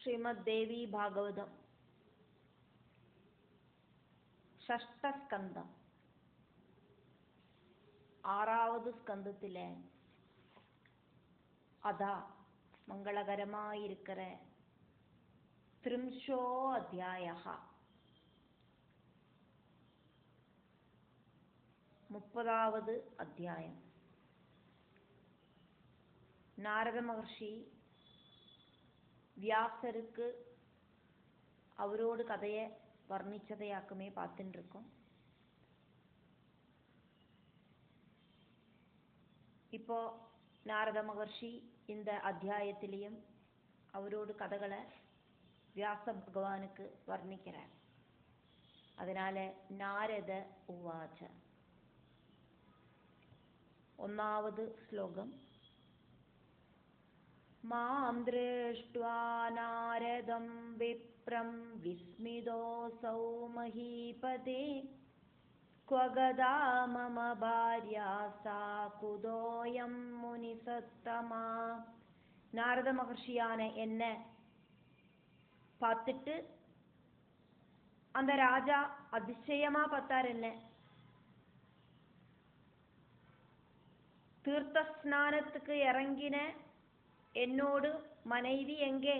ശ്രീമദ് ദേവി ഭാഗവതം ഷഷ്ടസ്കന്ധം ആറാവത് സ്കന്ധത്തിലെ അതാ മംഗളകരമായിരിக்கிற ത്രിംശോ അധ്യായ 30வது അധ്യായം. நாரத மகர்ஷி வியாசருக்கு அவரோட கதையை வர்ணிச்சதையாக்குமே பார்த்துட்டு இருக்கோம். இப்போ நாரத மகர்ஷி இந்த அத்தியாயத்திலையும் அவரோட கதைகளை வியாச பகவானுக்கு வர்ணிக்கிறார். அதனால நாரத உவாച. 1வது ശ്ലോകം. മാം ദൃഷ്ട്വാ നാരദം വിപ്രം വിസ്മിതോऽസൗ മഹീപതേ ക്വ ഗതാ മമ ഭാര്യാ സാ കുതോയം മുനിസത്തമാ. நாரத மகர்ஷியான என்ன பார்த்துட்டு அந்த ராஜா அதிசயமா பார்த்தார். என்ன தீர்த்த ஸ்நானத்துக்கு இறங்கின என்னோடு மனைவி எங்கே?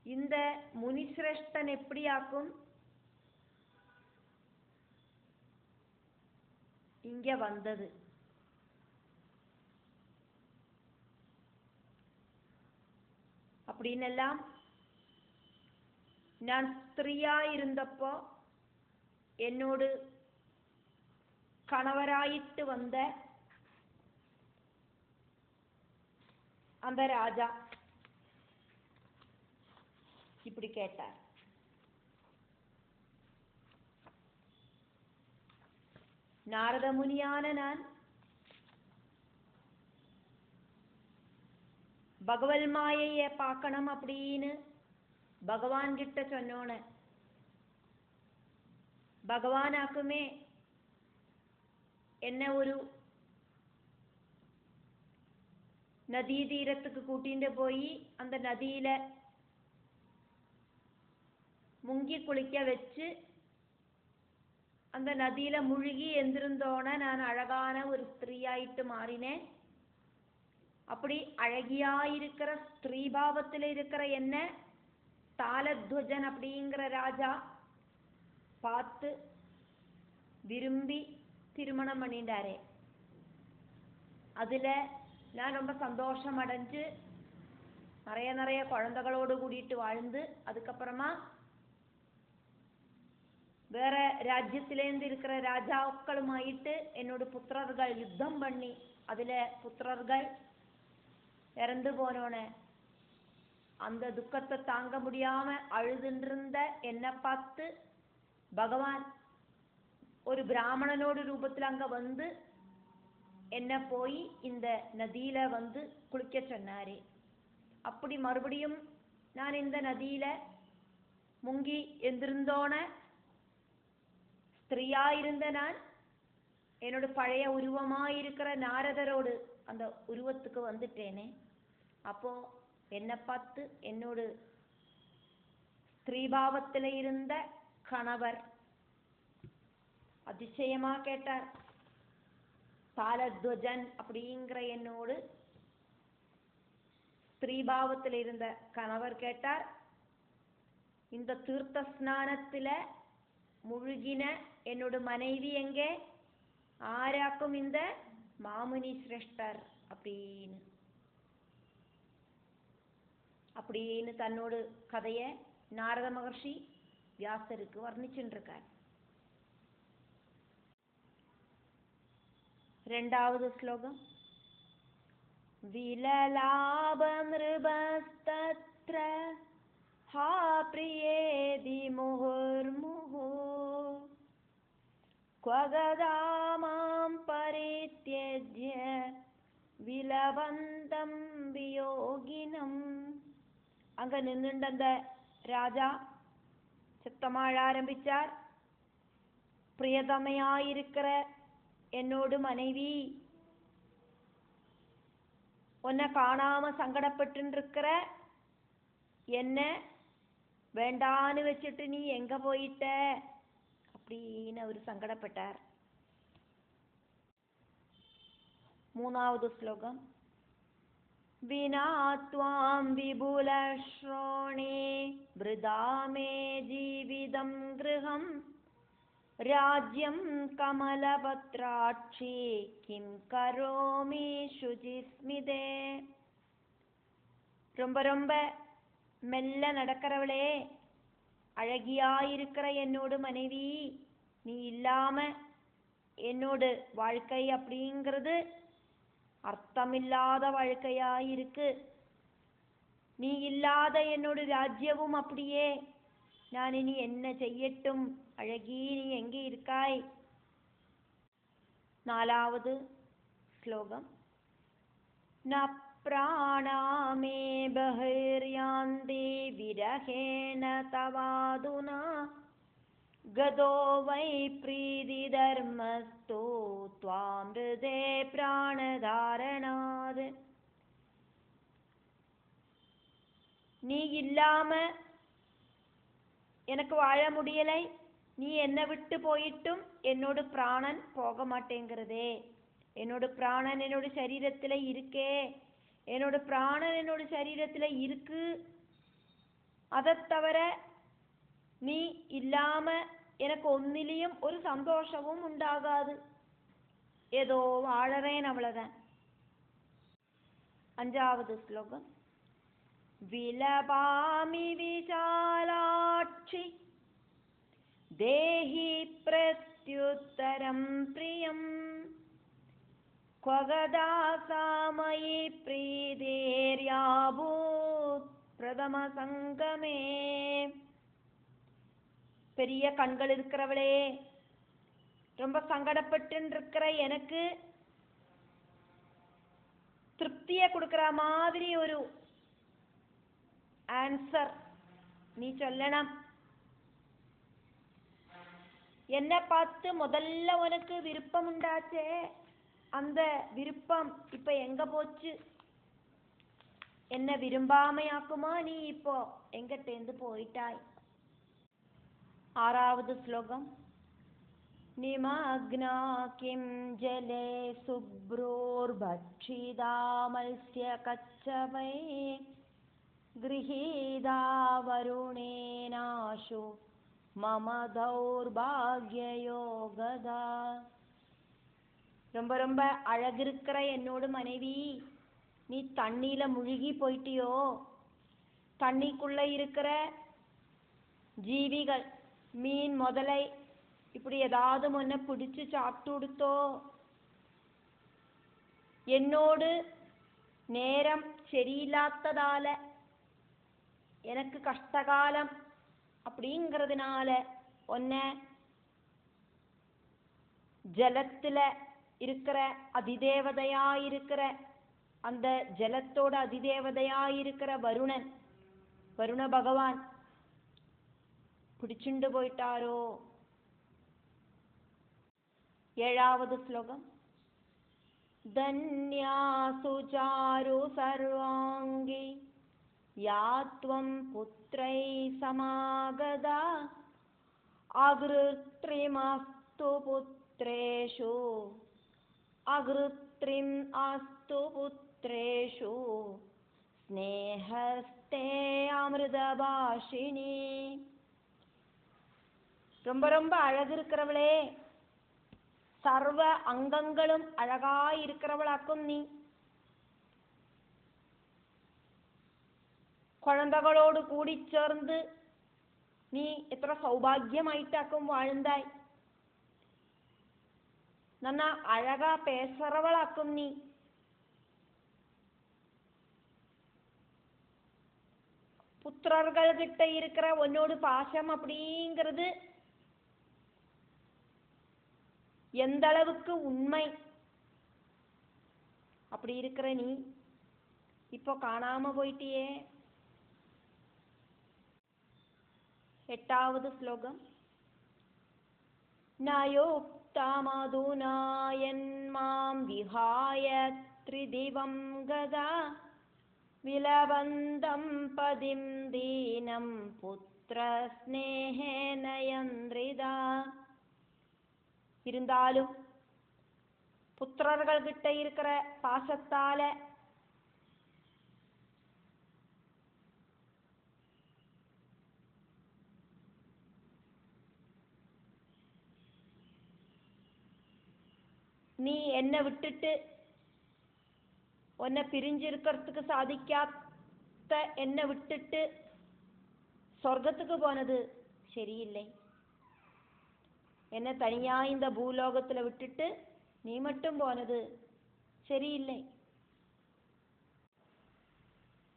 இந்த முனிசிரேஷ்டன் எப்படி ஆக்கும்? இங்க வந்தது. அப்படின்னெல்லாம் நான் ஸ்திரீயா இருந்தப்போ என்னோடு கணவராயிட்டு வந்த அந்த ராஜா இப்படி கேட்டார். நாரத முனியான நான் பகவல் மாயைய பார்க்கணும் அப்படின்னு பகவான் கிட்ட சொன்னோன பகவானாக்குமே என்ன ஒரு നദീ തീരത്തേക്ക് കൂട്ടിയിട്ട് പോയി அந்த നദിയിലെ മുങ്ങി കുളിക്ക വെച്ച് அந்த நதியில முழுகி எந்திருந்தோன நான் அழகான ஒரு ஸ்திரீயாயிட்டு மாறினேன். அப்படி அழகியா இருக்கிற ஸ்திரீ பாவத்தில் இருக்கிற என்ன தாலத்வஜன் அப்படிங்கிற ராஜா பார்த்து விரும்பி திருமணம் பண்ணிட்டாரே. அதுல நான் ரொம்ப சந்தோஷம் அடைஞ்சு நிறைய குழந்தைகளோடு கூட்டிட்டு வாழ்ந்து அதுக்கப்புறமா வேற ராஜ்யத்திலேருந்து இருக்கிற ராஜாக்களுமாயிட்டு என்னோட புத்திரர்கள் யுத்தம் பண்ணி அதுல புத்திரர்கள் இறந்து போனோன அந்த துக்கத்தை தாங்க முடியாம அழுதுன்றிருந்த என்னை பார்த்து பகவான் ஒரு பிராமணனோட ரூபத்தில் அங்க வந்து என்ன போய் இந்த நதியில வந்து குளிக்க சொன்னாரே. அப்படி மறுபடியும் நான் இந்த நதியில முங்கி எந்திருந்தோன ஸ்திரீயா இருந்த நான் என்னோட பழைய உருவமாயிருக்கிற நாரதரோடு அந்த உருவத்துக்கு வந்துட்டேனே. அப்போ என்னை பார்த்து என்னோட ஸ்திரீபாவத்தில் இருந்த கணவர் அதிசயமா கேட்டார். தாலத்வஜன் அப்படிங்கிற என்னோடு ஸ்திரீபாவத்தில் இருந்த கணவர் கேட்டார், இந்த தீர்த்த ஸ்நானத்துல முழுகின என்னோட மனைவி எங்கே? ஆராக்கும் இந்த மாமுனி சிரேஷ்டர் அப்படின்னு தன்னோட கதைய நாரத மகர்ஷி வியாசருக்கு வர்ணிச்சுட்டு இருக்கார். 2வது ശ്ലോകം. വിലലാപ നൃപസ്തത്ര ഹാ പ്രിയേതി മുഹുർമുഹു ക്വ ഗതാ മാം പരിത്യജ്യ വിലവന്തം വിയോഗിനം. அங்க நின்றுண்ட அந்த ராஜா சத்தமாழ ஆரம்பிச்சார். பிரியதமையாயிருக்கிற என்னோடு மனைவி உன்னை காணாம சங்கடப்பட்டு இருக்கிற എന്നെ വേണ്ടാന്ന് വെച്ചിട്ട് നീ എങ്ക പോയിട്ട அப்படின்னு അവർ സങ്കടപ്പെട്ടാർ. മൂന്നാമത് ശ്ലോകം. വിനാ ത്വാം വിപുലശ്രോണേ വൃഥാ മേ ജീവിതം ഗൃഹം രാജ്യം കമലപത്രാക്ഷി കിം കരോമി ശുചിസ്മിതേ. ரொம்ப ரொம்ப மெல்ல நடக்கிறவளே, அழகியாயிருக்கிற என்னோட மனைவி, நீ இல்லாம என்னோட வாழ்க்கை அப்படிங்கிறது அர்த்தமில்லாத வாழ்க்கையாயிருக்கு. நீ இல்லாத என்னோட ராஜ்யமும் அப்படியே. நான் இனி என்ன செய்யட்டும் அழகி, நீ எங்கே இருக்காய்? നാലാമത് ശ്ലോകം. ന പ്രാണാമേ ബഹിര്യാന്തി വിരഹേണ തവാതുന ഗതോ വൈ പ്രീതിധർമ്മസ്തു ത്വാം ഹൃദേ പ്രാണധാരണാത്. நீ இல்லாம எனக்கு வாழ முடியலை. நீ என்னை விட்டு போயிட்டும் என்னோட பிராணன் போக மாட்டேங்கிறதே. என்னோட பிராணன் என்னோட சரீரத்தில் இருக்கே. என்னோட பிராணன் என்னோட சரீரத்தில் இருக்கு. அதை தவிர நீ இல்லாம எனக்கு ஒன்னிலையும் ஒரு சந்தோஷமும் உண்டாகாது. ஏதோ வாழறேன், அவ்வளவுதான். அஞ்சாவது ஸ்லோகம். விலபாமி விசாலாட்சி தேஹி பிரத்யுத்தரம் பிரியம் க்வகதாசாமயி பிரீதேர்யாபூத் பிரதம சங்கமே. பெரிய கண்கள் இருக்கிறவளே, ரொம்ப சங்கடப்பட்டு இருக்கிற எனக்கு திருப்தியை கொடுக்கிற மாதிரி ஒரு ஆன்சர் நீ சொல்லணும். என்னை பார்த்து முதல்ல உனக்கு விருப்பம் உண்டாச்சே, அந்த விருப்பம் இப்ப எங்க போச்சு? என்ன விரும்பாமையாக்குமா நீ இப்போ எங்கிட்டேந்து போயிட்டாய்? ஆறாவது ஸ்லோகம். நிமக்னா கிம் ஜலே சுப்ரோர்பக்ஷிதா மல்ஸ்ய கச்சவை கிரஹீதா வருணேனாஷு மம தௌர்பாக்யயோகதா. ரொம்ப ரொம்ப அழகிருக்கிற என்னோட மனைவி, நீ தண்ணியில முழுகி போயிட்டியோ? தண்ணிக்குள்ள இருக்கிற ஜீவிகள், மீன் முதலை, இப்படி ஏதாவது முன்ன பிடிச்சு சாப்பிட்டு கொடுத்தோ? என்னோடு நேரம் சரியில்லாததால, எனக்கு கஷ்டகாலம் அப்படிங்கிறதுனால ஒன்ன ஜலத்துல இருக்கிற அதிதேவதையாயிருக்கிற, அந்த ஜலத்தோட அதிதேவதையாயிருக்கிற வருணன், வருண பகவான் பிடிச்சுண்டு போயிட்டாரோ? ஏழாவது ஸ்லோகம். தன்யாசு சாரு சர்வாங்கி யாத்வம் புத்ரை சமாகதா அக்ருத்ரிமஸ்து புத்ரேஷு அக்ருத்ரிம் அஸ்து புத்ரேஷு ஸ்நேஹஸ்தே அமிர்தபாஷினி. ரொம்ப ரொம்ப அழகு இருக்கிறவளே, சர்வ அங்கங்களும் அழகாயிருக்கிறவளாக்கும் நீ. குழந்தைகளோடு கூடி சேர்ந்து நீ എത്ര സൗഭാഗ്യമായിട്ടാക്കും வாழ்ந்தாய். നന്ന அழகா பேசுறவளாக்கும் நீ. புத்திரர்கள் கிட்ட இருக்கிற உன்னோடு பாசம் அப்படிங்கிறது எந்த அளவுக்கு உண்மை. அப்படி இருக்கிற நீ இப்போ காணாம போயிட்டியே. எட்டாவது ஸ்லோகம். நயோக்தமதுநாயன் மாம் விஹாய த்ரிதிவம் கதா விலக்ஷ்யமாண ബലവന്തം പതിം ദീനം പുത്രസ്നേഹേന യന്ത്രിത. இருந்தாலும் புத்திரர்கள் கிட்ட இருக்கிற பாசத்தால நீ என்னை விட்டுட்டு உன்னை பிரிஞ்சிருக்கிறதுக்கு சாதிக்காத என்னை விட்டுட்டு சொர்க்கத்துக்கு போனது சரியில்லை. என்னை தனியா இந்த பூலோகத்துல விட்டுட்டு நீ மட்டும் போனது சரியில்லை.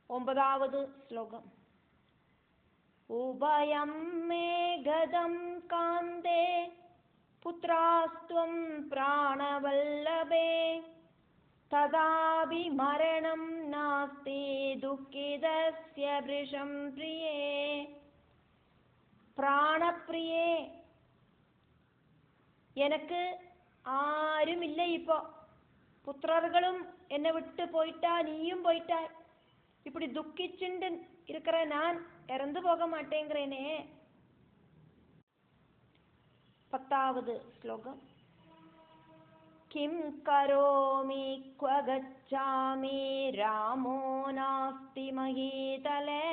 9வது ஸ்லோகம். உபயம் மே கதம் காந்தே புத்ராஸ்த்வம் பிராணவல்லபே ததாபி மரணம் நாஸ்தி துக்கிதஸ்ய ப்ரிஷம் பிரியே. பிராணப்பிரியே, எனக்கு ஆரும் இல்லை. இப்போ புத்திரர்களும் என்னை விட்டு போயிட்டா, நீயும் போயிட்டாய். இப்படி துக்கிச்சுண்டு இருக்கிற நான் இறந்து போக மாட்டேங்கிறேனே. 10வது ஸ்லோகம். கிம் கரோமி க்வ கச்சாமி ராமோ நாஸ்தி மஹீதலே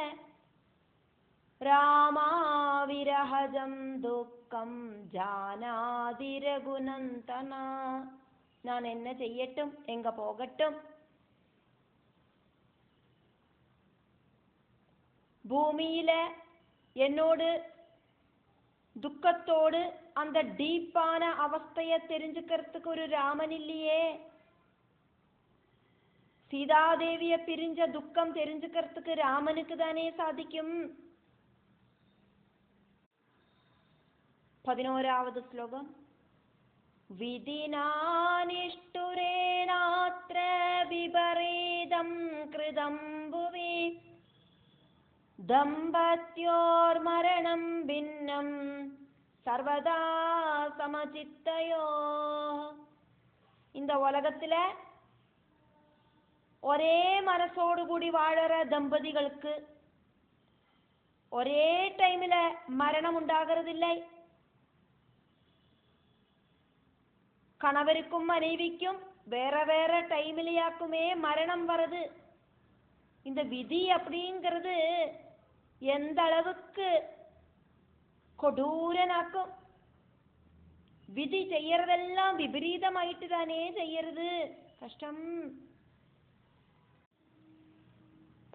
ராமாவிரஹஜம் துக்கம் ஜானாதி ரகுநந்தனா. நான் என்ன செய்யட்டும், எங்க போகட்டும்? பூமியில என்னோடு துக்கத்தோடு அந்த டீப்பான அவஸ்தைய தெரிஞ்சுக்கிறதுக்கு ஒரு ராமன் இல்லையே. சீதாதேவிய பிரிஞ்ச துக்கம் தெரிஞ்சுக்கிறதுக்கு ராமனுக்கு தானே சாதிக்கும். 11வது ஸ்லோகம். விதினானிஷ்டுரேணாத்ர விபரீதம் கிருதம் புவி தம்பத்யோர்மரணம் பின்னம் சர்வதா சமசித்தயோ. இந்த உலகத்துல ஒரே மனசோடு கூடி வாழற தம்பதிகளுக்கு ஒரே டைம்ல மரணம் உண்டாகிறதில்லை. கணவருக்கும் மனைவிக்கும் வேற வேற டைம்லயாக்குமே மரணம் வருது. இந்த விதி அப்படிங்கிறது எந்த அளவுக்கு கொடூரனாக்கும். விதி செய்யறதெல்லாம் விபரீதமாயிட்டு தானே செய்யறது. கஷ்டம்.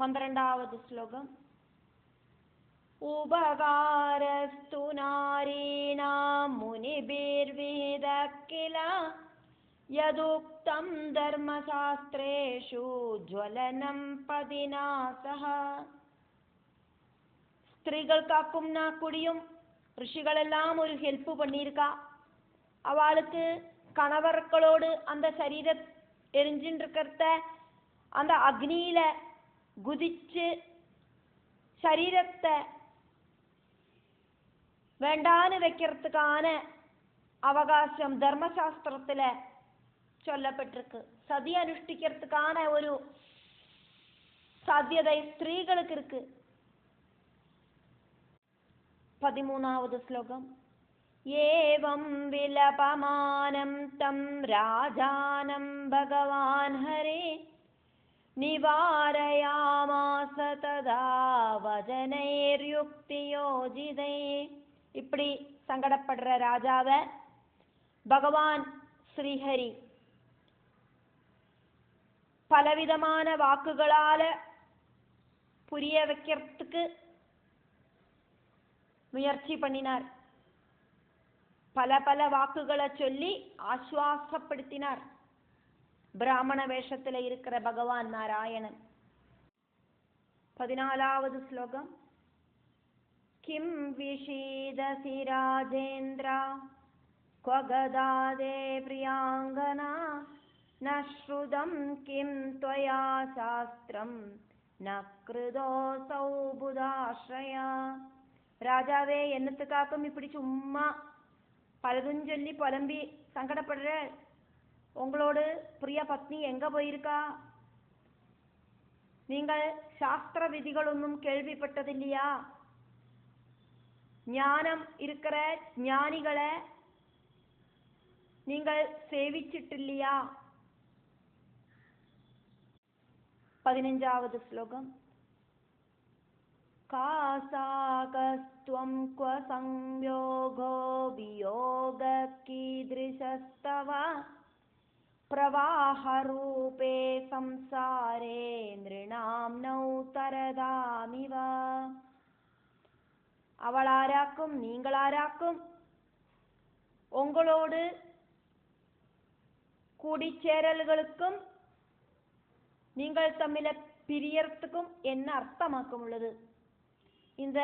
12வது ஸ்லோகம். உபகாரஸ்து நாரீணாம் முனிபிர்வித கில யதுக்தம் தர்மசாஸ்திரேஷு ஜ்வலனம் பதினா சஹ. ஸ்திரீகள் காக்கும்னா குடியும் ரிஷிகளெல்லாம் ஒரு ஹெல்ப் பண்ணியிருக்கா. அவளுக்கு கணவர்களோடு அந்த சரீர எரிஞ்சின்னு இருக்கிறத அந்த அக்னியில குதிச்சு சரீரத்தை வேண்டான்னு வைக்கிறதுக்கான அவகாசம் தர்மசாஸ்திரத்துல சொல்லப்பட்டிருக்கு. சதி அனுஷ்டிக்கிறதுக்கான ஒரு சாத்தியதை ஸ்திரீகளுக்கு இருக்கு. 13வது ஸ்லோகம். ஏவம் விலபமானம் தம் ராஜானம் பகவான் ஹரே நிவாரயாமாச ததா வஜனைர்யுக்தியோஜிதை. இப்படி சங்கடப்படுற ராஜாவை பகவான் ஸ்ரீஹரி பலவிதமான வாக்குகளால புரிய வைக்கிறதுக்கு முயற்சி பண்ணினார். பல பல வாக்குகளை சொல்லி ஆஸ்வாசப்படுத்தினார். பிராமண வேஷத்துல இருக்கிற பகவான் நாராயணன். 14வது ஸ்லோகம். கிம் விஷீதசி ராஜேந்திரா க்வ கதாதே பிரியாங்கனா நஸ்ருதம் கிம் த்வயா சாஸ்திரம் நக்ருதோசௌ புதாஸ்ரயா. ராஜாவே, என்னத்துக்காக்கும் இப்படி சும்மா பலதும் சொல்லி புலம்பி சங்கடப்படுற? உங்களோடு பிரிய பத்னி எங்க போயிருக்கா? நீங்கள் சாஸ்திர விதிகளொன்னும் கேள்விப்பட்டதில்லையா? ஞானம் இருக்கிற ஞானிகளை நீங்கள் சேவிச்சிட்டில்லையா? 15வது ஸ்லோகம். காசாகஸ்த்வம் க்வ சம்யோகோ வியோக கீதృశஸ்தவ பிரவாஹரூபே சம்சாரே நிருணாம் நௌ தரதாமிவ. அவளாராக்கும் நீங்களாராக்கும் உங்களோடு கூடிச்சேரல்களுக்கும் நீங்கள் தம்மில பிரியறதுக்கும் என்ன அர்த்தமாக்கம் உள்ளது? இந்த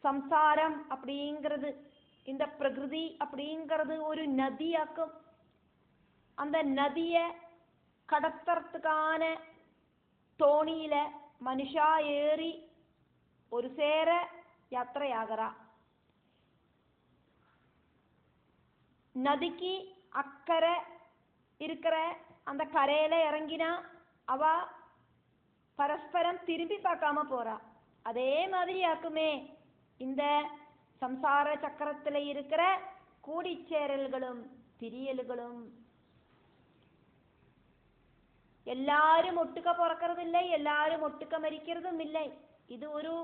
சம்சாரம் அப்படிங்கிறது, இந்த பிரகிருதி அப்படிங்கிறது ஒரு நதியாக்கும். அந்த நதியை கடத்துறதுக்கான தோணியில மனுஷா ஏறி ஒரு சேர யாத்திரையாகிறா. நதிக்கு அக்கறை இருக்கிற அந்த கரையில இறங்கினா அவ பரஸ்பரம் திரும்பி பார்க்காம போறா. அதே மாதிரி ஆக்குமே இந்த சம்சார சக்கரத்துல இருக்கிற கூடிச்சேரல்களும் பிரியல்களும். எல்லாரும் ஒட்டுக்க பிறக்கிறதில்லை, எல்லாரும் ஒட்டுக்க மரிக்கிறதும் இல்லை. இது ஒரு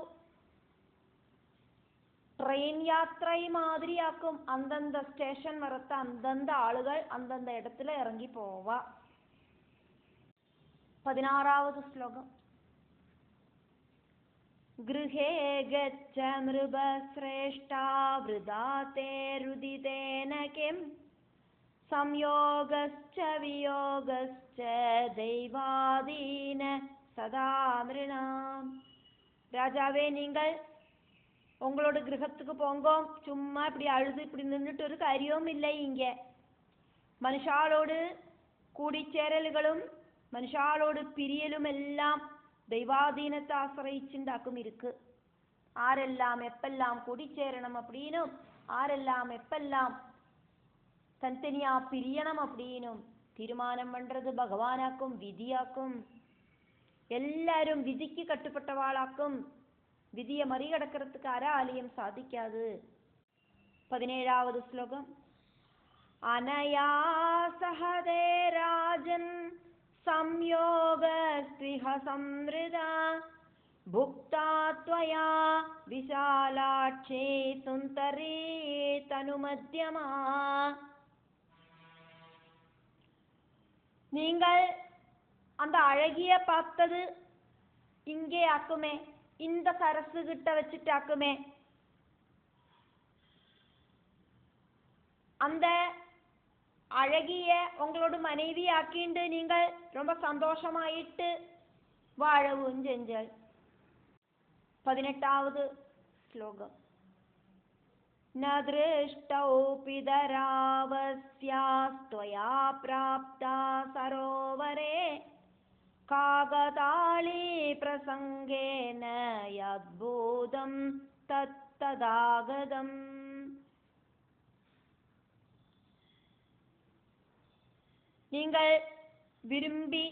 ட்ரெயின் யாத்திரை மாதிரி ஆக்கும். அந்தந்த ஸ்டேஷன் வரத்த அந்தந்த ஆளுகள் அந்தந்த இடத்துல இறங்கி போவா. 16வது ஸ்லோகம். கிருஹே கச்ச மிருபஸ்ரேஷ்டா விருதாதே ருதிதேன கிம் சம்யோகஸ்ச வியோகஸ்ச தெய்வாதீன சதா மிருணாம். ராஜாவே, நீங்கள் உங்களோட கிரகத்துக்கு போங்கோ. சும்மா இப்படி அழுது இப்படி நின்றுட்டு ஒரு காரியமும் இல்லை. இங்க மனுஷாலோடு கூடிச்சேரல்களும் மனுஷாலோடு பிரியலும் எல்லாம் தெய்வாதீனத்தை ஆசிரிச்சுண்டாக்கும் இருக்கு. ஆரெல்லாம் எப்பெல்லாம் கூடிச்சேரணும் அப்படின்னும் ஆரெல்லாம் எப்பெல்லாம் தனித்தனியா பிரியணும் அப்படின்னும் தீர்மானம் பண்றது பகவானாக்கும் விதியாக்கும். எல்லாரும் விதிக்கு கட்டுப்பட்டவாளாக்கும். விதியை மறிகடக்கிறதுக்கு ஆராலையும் சாதிக்காது. 17வது ஸ்லோகம். அனயா சஹதே ராஜன் சம்யோக ஸ்திஹ சம்ருதா புக்தா த்வயா விஷாலாட்சே சுந்தரே தனுமத்யமா. நீங்கள் அந்த அழகிய பார்த்தது இங்கே ஆக்குமே, இந்த சரசு கிட்ட வச்சுட்டாக்குமே. அந்த அழகிய உங்களோட மனைவி ஆக்கிண்டு நீங்கள் ரொம்ப சந்தோஷமாயிட்டு வாழவும் செஞ்சாள். 18வது ஸ்லோகம். ந திருஷ்டௌபி தராவஸ்யாஸ்த்வயா ப்ராப்தா சரோவரே காகதாளி பிரசங்கேன யத்பூதம் தத்ததாகதம். நீங்கள் விரும்பி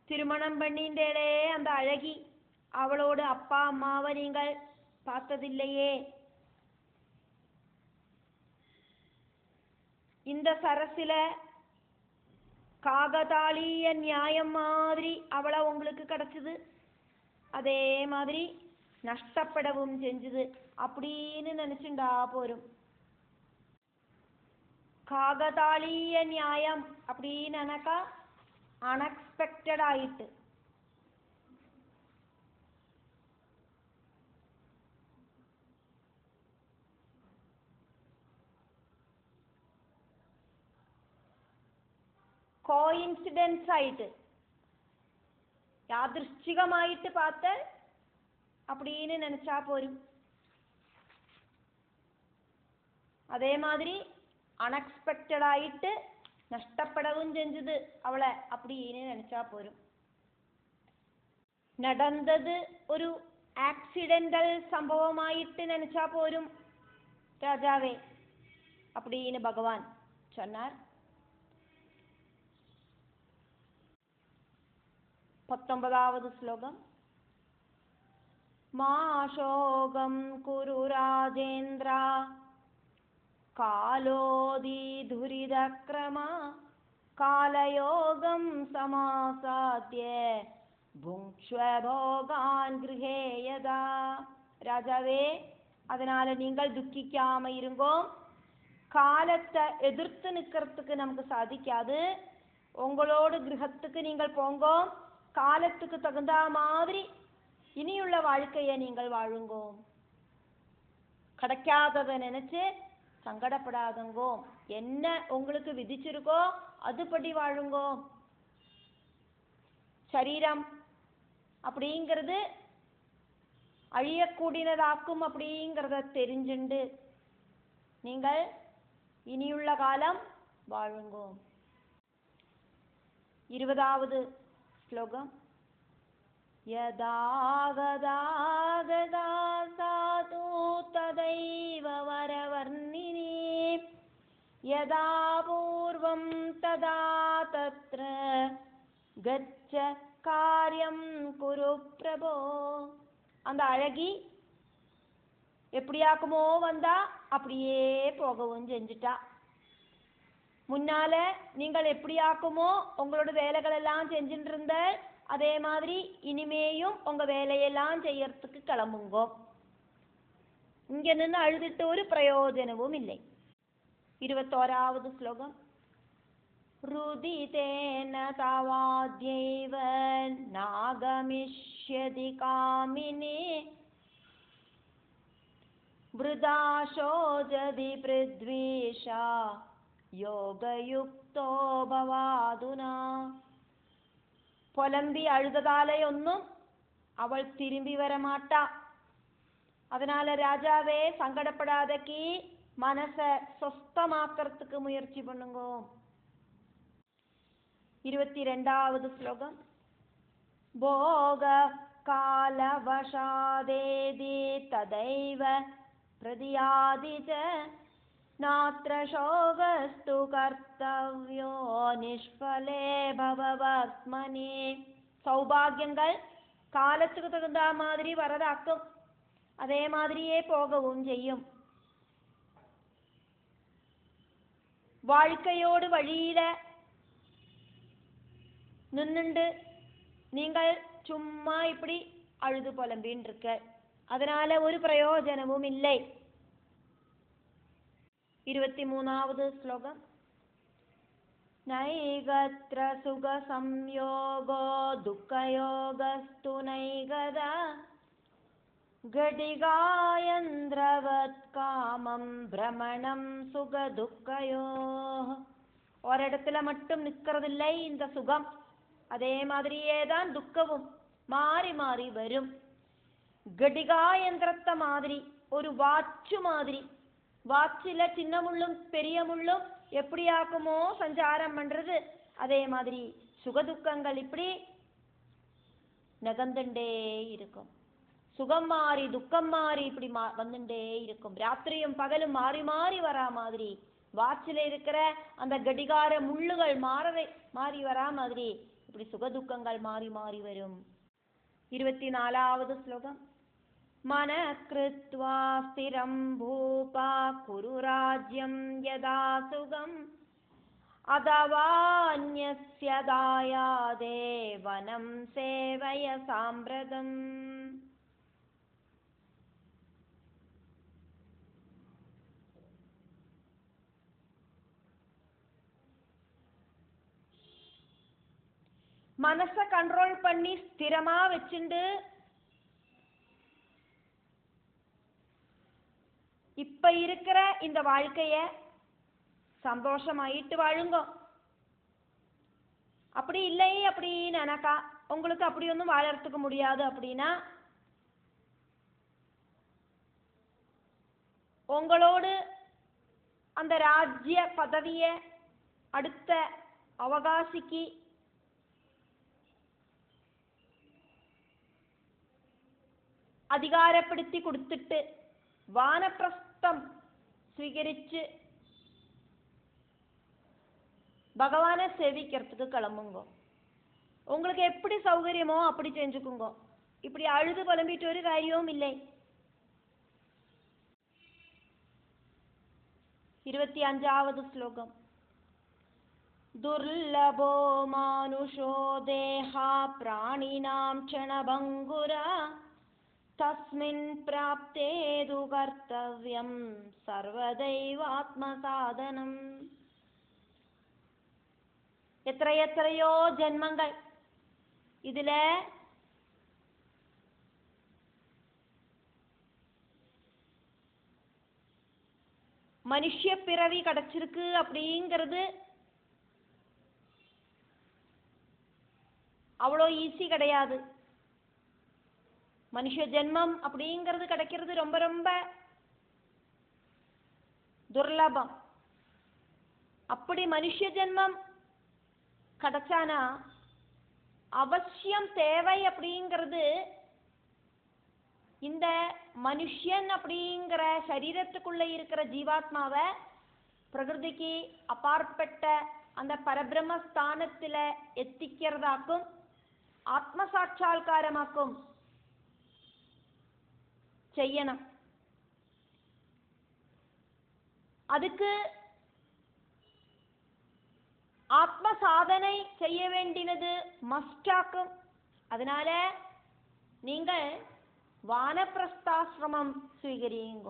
திருமணம் பண்ணிண்டே அந்த அழகி அவளோட அப்பா அம்மாவை நீங்கள் பார்த்ததில்லையே. இந்த சரசில காகதாளிய நியாயம் மாதிரி அவளை உங்களுக்கு கிடைச்சது. அதே மாதிரி நஷ்டப்படவும் செஞ்சது அப்படின்னு நினைச்சுண்டா போரும். காகதாளிய நியாயம் அப்படின்னாக்கா அன்எக்ஸ்பெக்டட் ஆயிட்டு. கோயின்சிடென்ஸ் ஆயிட்டு, யாதிருஷ்டிகமாயிட்டு பார்த்த அப்படின்னு நினைச்சா போரும். அதே மாதிரி அன்எக்ஸ்பெக்டட் ஆயிட்டு நஷ்டப்படவும் செஞ்சது அவளை அப்படின்னு நினைச்சா போரும். நடந்தது ஒரு ஆக்சிடென்டல் சம்பவமாயிட்டு நினைச்சா போரும் ராஜாவே அப்படின்னு பகவான் சொன்னார். 19வது ശ്ലോകം. മാശോകം കുരു രാജേന്ദ്ര കാലോദി ദുരിതക്രമ കാലയോഗം സമാസാദ്യ ഭുങ്ക്ഷ്വഭോഗാൻ ഗൃഹേയതാ. രാജാവേ, அதனால நீங்கள் துக்கிக்காம இருங்கோ. காலத்தை எதிர்த்து நிற்கிறதுக்கு நமக்கு சாதிக்காது. உங்களோட கிரகத்துக்கு நீங்கள் போங்கோ. காலத்துக்கு தகுந்த மாதிரி இனியுள்ள வாழ்க்கையை நீங்கள் வாழுங்கோ. கிடைக்காததை நினைச்சு சங்கடப்படாதங்கோ. என்ன உங்களுக்கு விதிச்சிருக்கோ அதுபடி வாழுங்கோ. சரீரம் அப்படிங்கிறது அழியக்கூடியதாக்கும் அப்படிங்கிறத தெரிஞ்சுண்டு நீங்கள் இனியுள்ள காலம் வாழுங்கோ. 20வது ശ്ലോകം. യദാഗദാഗദാ സാധു തദൈവ വരവർണിനി യദാ പൂർവം തദാ തത്ര ഗച്ഛ കാര്യം കുരു പ്രഭോ. அந்த அழகி எப்படியாக்குமோ வந்தா அப்படியே போகவும் செஞ்சுட்டா. முன்னால நீங்கள் எப்படியாக்குமோ உங்களோட வேலைகள் எல்லாம் செஞ்சுட்டு இருந்த அதே மாதிரி இனிமேயும் உங்க வேலையெல்லாம் செய்யறதுக்கு கிளம்புங்கோ. இங்க நின்று அழுதுட்டு ஒரு பிரயோஜனமும் இல்லை. 21வது ശ്ലോകം. ருதிதேன தவாத்யைவ நாகமிஷ்யதி காமினே விருதாசோஜதி பிருத்வீஷா യോഗയുക്തോ ഭവാതുന. പൊലമ്പി അഴുതതാലെയൊന്നും അവൾ തിരുമ്പി വരമാട്ടാ. அதனால ராஜாவே சங்கடப்படாதக்கி மனசை சொஸ்தமாக்கிறதுக்கு முயற்சி பண்ணுங்க. 22வது ശ്ലോകം. ഭോഗ കാലവശാദേതി തദൈവ പ്രതിയാദിച നാത്ര ശോകസ്തു കർത്തവ്യോ നിഷ്ഫലേ ഭവവർത്മനി. സൗഭാഗ്യങ്ങൾ കാലத்துக்கு தகுந்த மாதிரி வரதாக்கும், அதே மாதிரியே போகவும் செய்யும். வாழ்க்கையோடு வழியில நின்னுண்டு நீங்கள் சும்மா இப்படி அழுது புலம்பின்னு இருக்க, அதனால ஒரு பிரயோஜனமும் இல்லை. 23வது ശ്ലോകം. നൈഗത്ര സുഖ സംയോഗോ ദുഃഖയോഗസ്തു നൈഗത ഘടികായന്ത്രവത് കാമം ഭ്രമണം സുഖ துக்கயோ. ஒரிடத்துல மட்டும் நிற்கிறதில்லை இந்த சுகம், அதே மாதிரியே தான் துக்கமும் மாறி மாறி வரும். கடிகாயந்திரத்தை மாதிரி, ஒரு வாட்சு மாதிரி, வாட்சில சின்ன முள்ளும் பெரிய முள்ளும் எப்படி ஆக்குமோ சஞ்சாரம் பண்றது, அதே மாதிரி சுகதுக்கங்கள் இப்படி நகர்ந்துட்டே இருக்கும். சுகம் மாறி துக்கம் மாறி இப்படி வந்துட்டே இருக்கும். ராத்திரியும் பகலும் மாறி மாறி வரா மாதிரி, வாட்சில இருக்கிற அந்த கடிகார முள்ளுகள் மாறி வரா மாதிரி இப்படி சுகதுக்கங்கள் மாறி மாறி வரும். 24வது ശ്ലോകം. மன கிருத்வா ஸ்திரம் பூபா குரு ராஜ்யம் யதா சுகம் அதவான்யஸ்ய தாயாதே வனம் சேவய சாம்பிரதம். மனசை கண்ட்ரோல் பண்ணி ஸ்திரமா வச்சுண்டு இப்ப இருக்கிற இந்த வாழ்க்கைய சந்தோஷமாயிட்டு வாழுங்க. அப்படி இல்லை அப்படின்னு நினைக்கா உங்களுக்கு அப்படி ஒன்றும் வாழறதுக்கு முடியாது அப்படின்னா உங்களோடு அந்த ராஜ்ய பதவிய அடுத்த அவகாசிக்கு அதிகாரப்படுத்தி கொடுத்துட்டு வானப்பிரஸ்தம் സ്വീകരിച്ച് ഭഗവാനെ സേവിக்கிறதுக்கு கிளம்புங்க. உங்களுக்கு எப்படி சௌகரியமோ அப்படி செஞ்சுக்குங்க. இப்படி அழுது புலம்பிட்டு ஒரு காரியமும் இல்லை. 25வது ஸ்லோகம். துர்லபோ மானுஷோ தேஹா பிராணினாம் க்ஷணபங்குரா தஸ்மின் ப்ராப்தேது கர்த்தவ்யம் சர்வதைவாத்மசாதனம். എത്രയോ ജന്മങ്ങൾ ഇതില് மனுஷ பிறவி கிடைச்சிருக்கு அப்படிங்கிறது அவ்வளோ ஈஸி கிடையாது. மனுஷ ஜென்மம் அப்படிங்கிறது கிடைக்கிறது ரொம்ப ரொம்ப துர்லபம். அப்படி மனுஷ ஜென்மம் கிடைச்சானா அவசியம் தேவை அப்படிங்கிறது இந்த மனுஷன் அப்படிங்கிற சரீரத்துக்குள்ள இருக்கிற ஜீவாத்மாவை பிரகிருதிக்கு அப்பாற்பட்ட அந்த பரபிரம்ம ஸ்தானத்துல எத்திக்கிறதாக்கும் ஆத்ம சாட்சா்காரமாக்கும் செய்யணும். அதுக்கு ஆத்ம சாதனை செய்ய வேண்டியது மஸ்டாக்கும். அதனால நீங்கள் வானப்பிரஸ்தாசிரமம் ஸ்வீகரியுங்க.